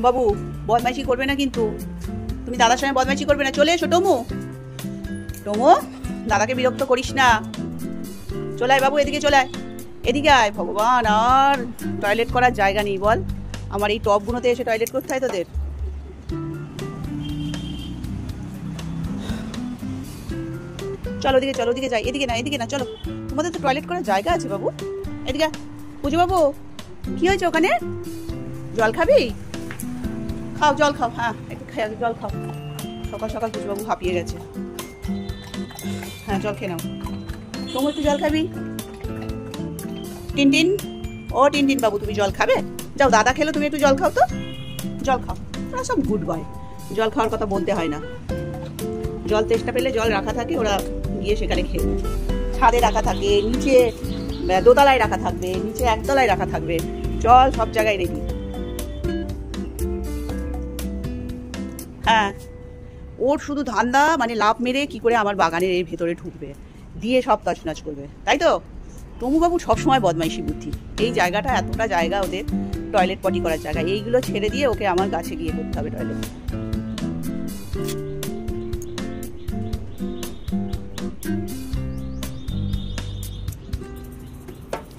বাবু বদমাইশি করবে না কিন্তু, তুমি দাদার সঙ্গে বদমাইশি করবে না। চলে এসো টমু, টমু দাদাকে বিরক্ত করিস না। চলে আয় বাবু, এদিকে চলে আয়, এদিকে আয়। ভগবান, আর টয়লেট করার জায়গা নেই বল, আমার এই টবগুলোতে এসে টয়লেট করতে হয় তোদের। চলো ওদিকে, চলো ওদিকে যাই, এদিকে না এদিকে না, চলো। তোমাদের তো টয়লেট করার জায়গা আছে বাবু, এদিকে। পুজো বাবু কি হয়েছে ওখানে? জল খাবি? খাও জল খাও, হ্যাঁ একটু খেয়ে জল খাও। সকাল সকাল পুজো বাবু হাঁপিয়ে গেছে। হ্যাঁ জল খেয়ে নাও। তোমার একটু জল খাবি? টিনটিন, ও টিনটিন বাবু তুমি জল খাবে? যাও, দাদা খেলো, তুমি একটু জল খাও তো, জল খাও। ওরা সব গুড বয়, জল খাওয়ার কথা বলতে হয় না। জল তেষ্টা পেলে জল রাখা থাকে, ওরা গিয়ে সেখানে খেয়ে। ছাদে রাখা থাকে, নিচে দোতলায় রাখা থাকবে, নিচে একতলায় রাখা থাকবে, জল সব জায়গায় রেডি। হ্যাঁ, ওর শুধু ধান্দা মানে লাভ মেরে কি করে আমার বাগানের এর ভেতরে ঢুকবে, দিয়ে সব তছনছ করবে, তাই তো? টমুবাবু সবসময় বদমাইশি বুদ্ধি। এই জায়গাটা এতটা জায়গা ওদের টয়লেট পটি করার জায়গা, এইগুলো ছেড়ে দিয়ে ওকে আমার গাছে গিয়ে করতে হবে টয়লেট।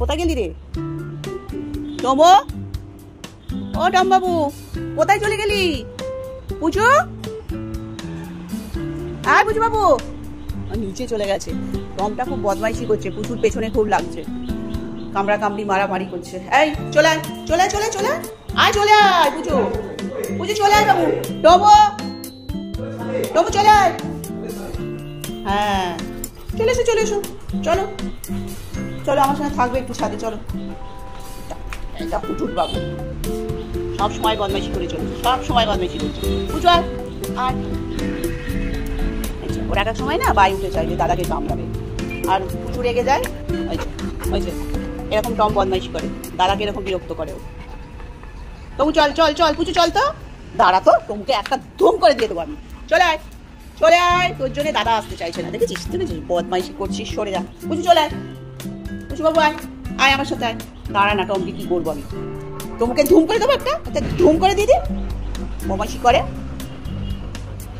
কোথায় গেলি রে টমো? ও টমবাবু কোথায় চলে গেলি? পুজো, আয় পুজো বাবু। নিচে চলে গেছে। টমটা খুব বদমাইশি করছে, পুজোর পেছনে খুব লাগছে, কামড়া কামড়ি মারামারি করছে। এই চলে আয়, চলে আয়, চলে চলে আয়, চলে আয় পুজো, পুজো চলে আয় বাবু। টমো, টমো চলে আয়। হ্যাঁ চলে এসো, চলে এসো, চলো চলো আমার সঙ্গে থাকবে একটু ছাদে, চলো। এটা পুজোর বাবু সব সময় বদমাইশি করে চলেছে, সব সময় বদমাইশি করছে। পুজো আর ওর একটা সময় না বাই উঠে চাইবে দাদাকে কামড়াবে, আর পুজো রেগে যায়। ওই এরকম টম বদমাইশি করে, দাদাকে এরকম বিরক্ত করে। তবু চল চল চল পুজো চল তো, দাঁড়া তো, তোমকে একটা ধুম করে দিয়ে দেবো আমি। চলে আয়, চলে আয়, তোর জন্য দাদা আসতে চাইছে না, দেখেছিস দেখেছিস বদমাইশি করছিস, সরে যা। পুজো চলে আয়, পুজো বাবু আয়, আয় আমার সাথে আয়। দাঁড়া না, টমকে কি করবো আমি, তোমাকে ধুম করে দেবো, একটা ধুম করে দিয়ে দিই। বদমাইশি করে,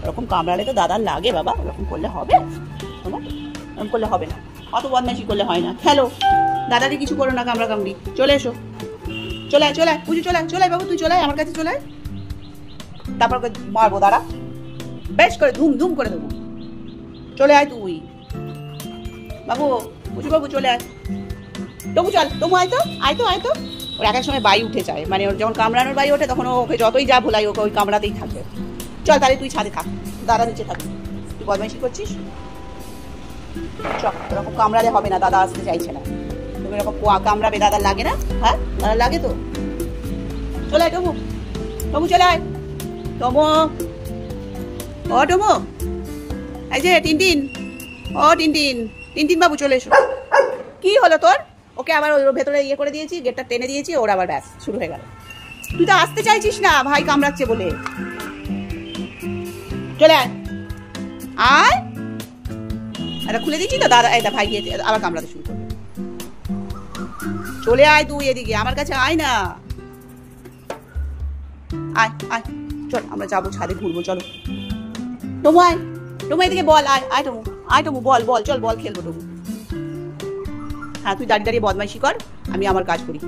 ওরকম কামড়ালে তো দাদার লাগে বাবা, ওরকম করলে হবে তোমার? ওরকম করলে হবে না, অত বদমাইশি করলে হয় না। খেলো, দাদাকে কিছু করো না, কামড়া কামড়ি। চলে এসো, চলে আয়, চলে আয় পুজো, চলে আয়, চলে আয় বাবু, তুই চলে আয় আমার কাছে, চলে আয়। তারপর মারবো, দাঁড়া, বেশ করে ধুম ধুম করে দেবো। চলে আয় তুই বাবু, পুজো বাবু চলে আয়। তবু চল, তবু আয় তো, আয় তো, আয় তো। ওর এক এক সময় বাই উঠে যায়, মানে ওর যখন কামড়ানোর বাই ওঠে তখন ওকে যতই যা ভুলাই ওকে ওই কামড়াতেই থাকবে। চল তাহলে তুই ছাদে থাক, দাদা নিচে থাকবি। তুই বদমাইশি করছিস, চল। এরকম কামড়ালে হবে না, দাদা আসতে চাইছে না। তুমি এরকম কামড়াবে, দাদার লাগে না? হ্যাঁ দাদার লাগে তো। চলে আয় টমু, টমু চলে আয়। টমু, ও টমু, এই যে টিনটিন, ও টিনটিন, টিনটিন বাবু চলে এসো। কি হলো তোর? ওকে আবার ওর ভেতরে ইয়ে করে দিয়েছি, গেটটা টেনে দিয়েছি, ওর আবার ব্যাস শুরু হয়ে গেল। তুই তো আসতে চাইছিস না ভাই কামড়াচ্ছে বলে। চলে আয়, আয়। এটা খুলে দিচ্ছি তো দাদা, এটা ভাই গিয়ে আবার কামড়াতে শুরু করবে। চলে আয় তুই এদিকে, আমার কাছে আয় না, আয় আয়, চল আমরা যাবো ছাদে ঘুরবো, চলো। টমু আয়, টমু এদিকে বল, আয় আয় টমু, আয় টমু, বল বল, চল বল খেলবো টমু। হ্যাঁ তুই দাঁড়িয়ে দাঁড়িয়ে বদমাইশি কর, আমি আমার কাজ করি।